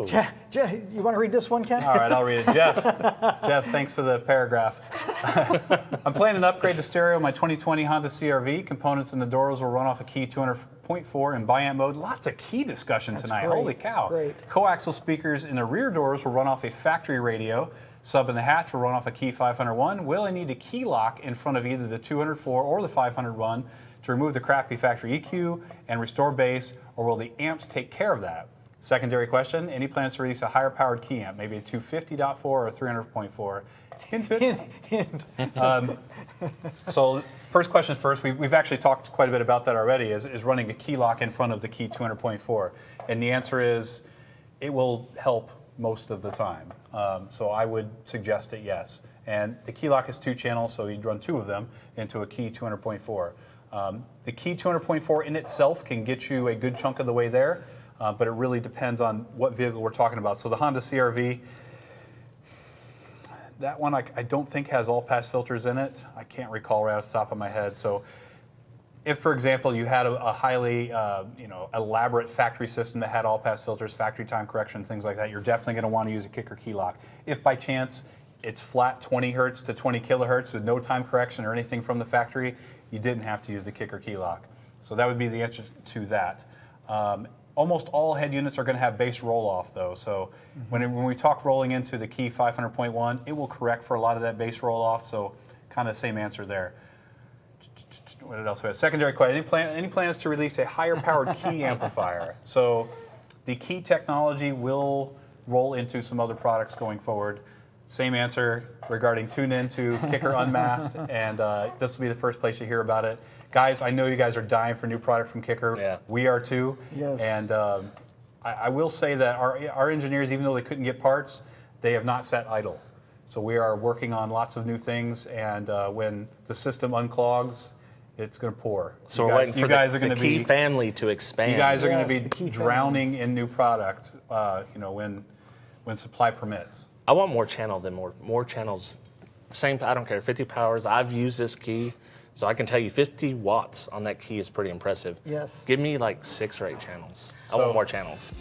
Jeff, you want to read this one, Ken? All right, I'll read it. Jeff, thanks for the paragraph. I'm planning to upgrade the stereo of my 2020 Honda CR-V. Components in the doors will run off a Key 200.4 in biamp mode. Lots of Key discussion tonight. Great. Holy cow. Great. Coaxial speakers in the rear doors will run off a factory radio. Sub in the hatch will run off a Key 501. Will I need a key lock in front of either the 204 or the 501 to remove the crappy factory EQ and restore bass, or will the amps take care of that? Secondary question, any plans to release a higher powered key amp, maybe a 250.4 or a 300.4? Hint it. So first question first, we've actually talked quite a bit about that already, is running a key lock in front of the Key 200.4. And the answer is, it will help most of the time. So I would suggest it, yes. And the key lock is 2 channels, so you'd run 2 of them into a Key 200.4. The Key 200.4 in itself can get you a good chunk of the way there. But it really depends on what vehicle we're talking about. So the Honda CR-V, that one I don't think has all-pass filters in it. I can't recall right off the top of my head. So if, for example, you had a highly elaborate factory system that had all-pass filters, factory time correction, things like that, you're definitely going to want to use a kicker key lock. If by chance it's flat 20 hertz to 20 kilohertz with no time correction or anything from the factory, you didn't have to use the kicker key lock. So that would be the answer to that. Almost all head units are going to have bass roll-off, though. So when we talk rolling into the Key 500.1, it will correct for a lot of that bass roll-off. So kind of same answer there. What else we have? Secondary question, any plans to release a higher-powered Key amplifier? So the Key technology will roll into some other products going forward. Same answer regarding tune-in to Kicker UnMasked, and this will be the first place you hear about it. Guys, I know you guys are dying for new product from Kicker. Yeah. We are too. Yes. And I will say that our engineers, even though they couldn't get parts, they have not sat idle. So we are working on lots of new things, and when the system unclogs, it's going to pour. So we're waiting for the Key family to expand. You guys are going Yes, to the Key be drowning in new product, when supply permits. I want more channel than more channels. Same, I don't care, 50 powers. I've used this key, so I can tell you 50 watts on that key is pretty impressive. Yes. Give me like 6 or 8 channels. I So- want more channels.